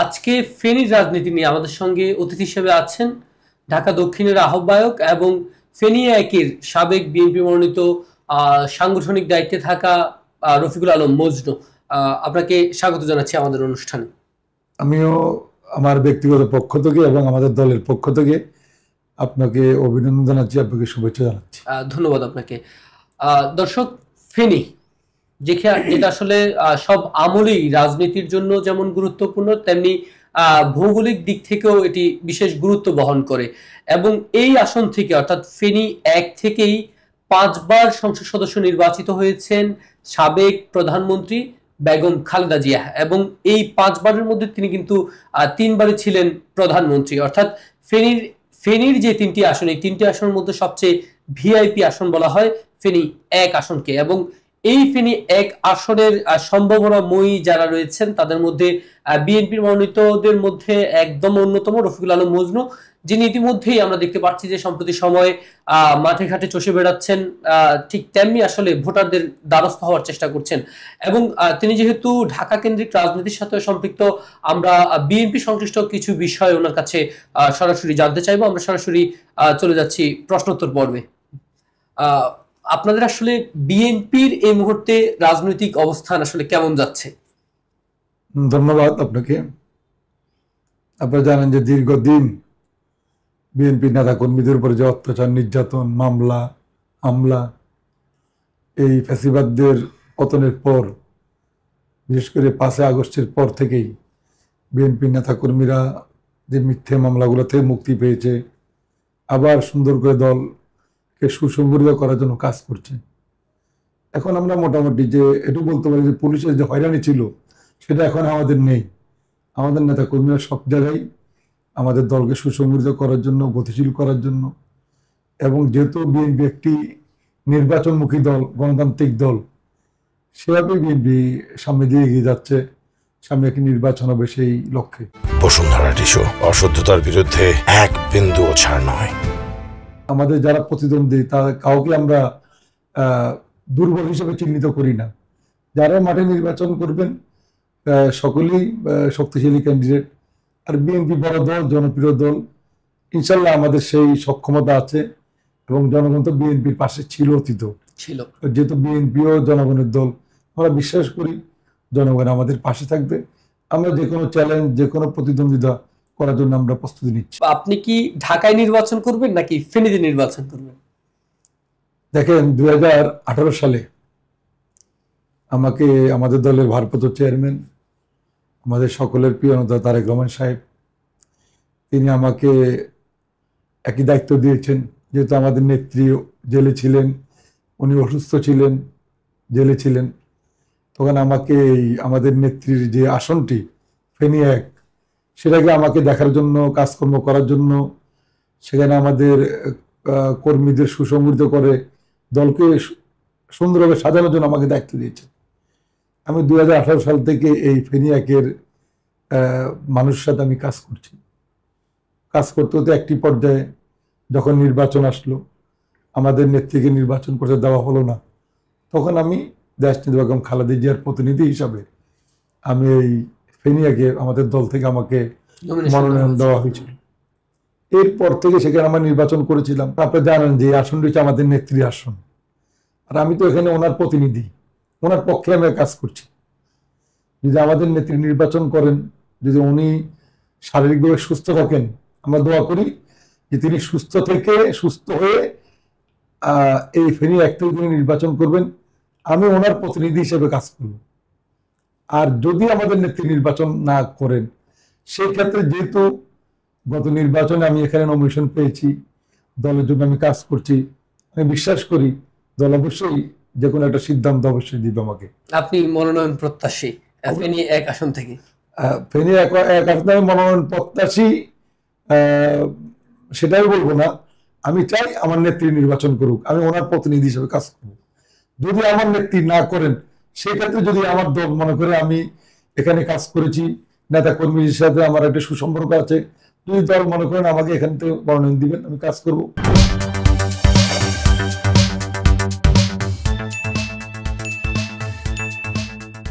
আজকে ফেনীর রাজনীতি নিয়ে আমাদের সঙ্গে অতিথি হিসেবে আছেন ঢাকা দক্ষিণের আহ্বায়ক এবং ফেনী একের সাবেক বিএনপি মনোনীত সাংগঠনিক দায়িত্বে থাকা রফিকুল আলম মজনু। আপনাকে স্বাগত জানাচ্ছি আমাদের অনুষ্ঠানে। আমিও আমার ব্যক্তিগত পক্ষ থেকে এবং আমাদের দলের পক্ষ থেকে আপনাকে অভিনন্দন জানাচ্ছি, আপনাকে শুভেচ্ছা জানাচ্ছি। ধন্যবাদ আপনাকে। দর্শক, ফেনী যেটা আসলে সব আমলেই রাজনীতির জন্য যেমন গুরুত্বপূর্ণ, তেমনি ভৌগোলিক দিক থেকেও এটি বিশেষ গুরুত্ব বহন করে এবং এই আসন থেকে অর্থাৎ ফেনী এক থেকেই 5 বার সংসদ সদস্য নির্বাচিত হয়েছেন সাবেক প্রধানমন্ত্রী বেগম খালেদা জিয়া এবং এই 5 বারের মধ্যে তিনি কিন্তু 3 বারই ছিলেন প্রধানমন্ত্রী। অর্থাৎ ফেনীর যে 3টি আসন, এই 3টি আসনের মধ্যে সবচেয়ে ভিআইপি আসন বলা হয় ফেনী এক আসনকে। এবং এই ফেনী এক আসনের সম্ভাবনাময়ী যারা রয়েছেন তাদের মধ্যে বিএনপির মনোনীতদের মধ্যে একদম অন্যতম রফিকুল আলম মজনু, যিনি ইতিমধ্যেই আমরা দেখতে পাচ্ছি যে সম্প্রতি সময়ে মাঠে ঘাটে চষে বেড়াচ্ছেন, ঠিক তেমনি আসলে ভোটারদের দ্বারস্থ হওয়ার চেষ্টা করছেন। এবং তিনি যেহেতু ঢাকা কেন্দ্রিক রাজনীতির সাথে সম্পৃক্ত, আমরা বিএনপি সংশ্লিষ্ট কিছু বিষয় ওনার কাছে সরাসরি জানতে চাইবো। আমরা সরাসরি চলে যাচ্ছি প্রশ্নোত্তর পর্বে। আপনাদের আসলে বিএনপির এই মুহূর্তে রাজনৈতিক অবস্থান আসলে কেমন যাচ্ছে? ধন্যবাদ আপনাকে। আপনারা জানেন যে দীর্ঘদিন বিএনপি নেতা কর্মীদের উপরে যে অত্যাচার, নির্যাতন, মামলা, হামলা, এই ফ্যাসিবাদদের পতনের পর, বিশেষ করে 5 আগস্টের পর থেকেই বিএনপি নেতা কর্মীরা যে মিথ্যে মামলাগুলো থেকে মুক্তি পেয়েছে, আবার সুন্দর করে দলকে সুসংগঠিত করার জন্য কাজ করছে। এখন আমরা মোটামুটি যে এটুকু বলতে পারি যে পুলিশের যে হয়রানি ছিল সেটা এখন আমাদের নেই। আমাদের নেতা কর্মীরা সব জায়গায় আমাদের দলকে সুসংগঠিত করার জন্য, গতিশীল করার জন্য, এবং যেহেতু বিএনপি একটি নির্বাচনমুখী দল, গণতান্ত্রিক দল, সেভাবে বিএনপি সামনে দিয়ে এগিয়ে যাচ্ছে। সামনে একটি নির্বাচন হবে সেই লক্ষ্যে। বসুন্ধরা টিস্যু, অশুদ্ধতার বিরুদ্ধে এক বিন্দুও ছাড় নয়। আমাদের যারা প্রতিদ্বন্দ্বী তার কাউকে আমরা দুর্বল হিসেবে চিহ্নিত করি না। যারা মাঠে নির্বাচন করবেন সকলেই শক্তিশালী ক্যান্ডিডেট। আর বিএনপি বড় দল, জনপ্রিয় দল, ইনশাল্লাহ আমাদের সেই সক্ষমতা আছে এবং জনগণ তো বিএনপির পাশে ছিল, অতীত ছিল। যেহেতু বিএনপিও জনগণের দল, আমরা বিশ্বাস করি জনগণ আমাদের পাশে থাকবে। আমরা যে কোনো চ্যালেঞ্জ, যে কোনো প্রতিদ্বন্দ্বিতা করার জন্য আমরা প্রস্তুতি নিচ্ছি। আপনি কি ঢাকায় নির্বাচন করবেন নাকি ফেনীতে নির্বাচন করবেন? দেখেন, 2018 সালে আমাকে আমাদের দলের ভারপ্রাপ্ত চেয়ারম্যান, আমাদের সকলের প্রিয় নেতা তারেক রহমান সাহেব, তিনি আমাকে একই দায়িত্ব দিয়েছেন। যেহেতু আমাদের নেত্রী জেলে ছিলেন, উনি অসুস্থ ছিলেন, জেলে ছিলেন, তখন আমাকে আমাদের নেত্রীর যে আসনটি ফেনী এক, সেটাকে আমাকে দেখার জন্য, কাজকর্ম করার জন্য, সেখানে আমাদের কর্মীদের সুসংগঠিত করে দলকে সুন্দরভাবে সাজানোর জন্য আমাকে দায়িত্ব দিয়েছেন। আমি 2018 সাল থেকে এই ফেনী একের মানুষের সাথে আমি কাজ করছি। কাজ করতে হতে একটি পর্যায়ে যখন নির্বাচন আসলো, আমাদের নেত্রীকে নির্বাচন করতে দেওয়া হলো না, তখন আমি দেশনেত্রী বেগম খালেদা জিয়ার প্রতিনিধি হিসাবে আমি এই ফেনী একে আমাদের দল থেকে আমাকে মনোনয়ন দেওয়া হয়েছিল। এরপর থেকে সেখানে আমরা নির্বাচন করেছিলাম। আপনারা জানেন যে আসনটি হচ্ছে আমাদের নেত্রীর আসন, আর আমি তো এখানে ওনার প্রতিনিধি, ওনার পক্ষে আমি কাজ করছি। যদি আমাদের নেত্রী নির্বাচন করেন, যদি উনি শারীরিকভাবে সুস্থ থাকেন, আমরা দোয়া করি যে তিনি সুস্থ থেকে, সুস্থ হয়ে এই ফেনী এক থেকে তিনি নির্বাচন করবেন, আমি ওনার প্রতিনিধি হিসেবে কাজ করব। আর যদি আমাদের নেত্রী নির্বাচন না করেন, সেই ক্ষেত্রে যেহেতু গত নির্বাচনে আমি এখানে নমিনেশন পেয়েছি, দলের জন্য আমি কাজ করছি, আমি বিশ্বাস করি দল অবশ্যই যে কোনো একটা সিদ্ধান্ত অবশ্যই দিবে আমাকে। আপনি মনোনয়ন প্রত্যাশী ফেনী এক আসন থেকে? ফেনী এক আসনে আমি মনোনয়ন প্রত্যাশী সেটাই বলবো না। আমি চাই আমার নেত্রী নির্বাচন করুক, আমি ওনার প্রতিনিধি হিসেবে কাজ করব। যদি আমার নেত্রী না করেন, সেক্ষেত্রে যদি আমার দল মনে করে আমি এখানে কাজ করেছি, নেতা কর্মীর সাথে আমার একটা সুসম্পর্ক আছে, যদি দল মনে করেন আমাকে এখান থেকে মনোনয়ন দিবেন, আমি কাজ করব।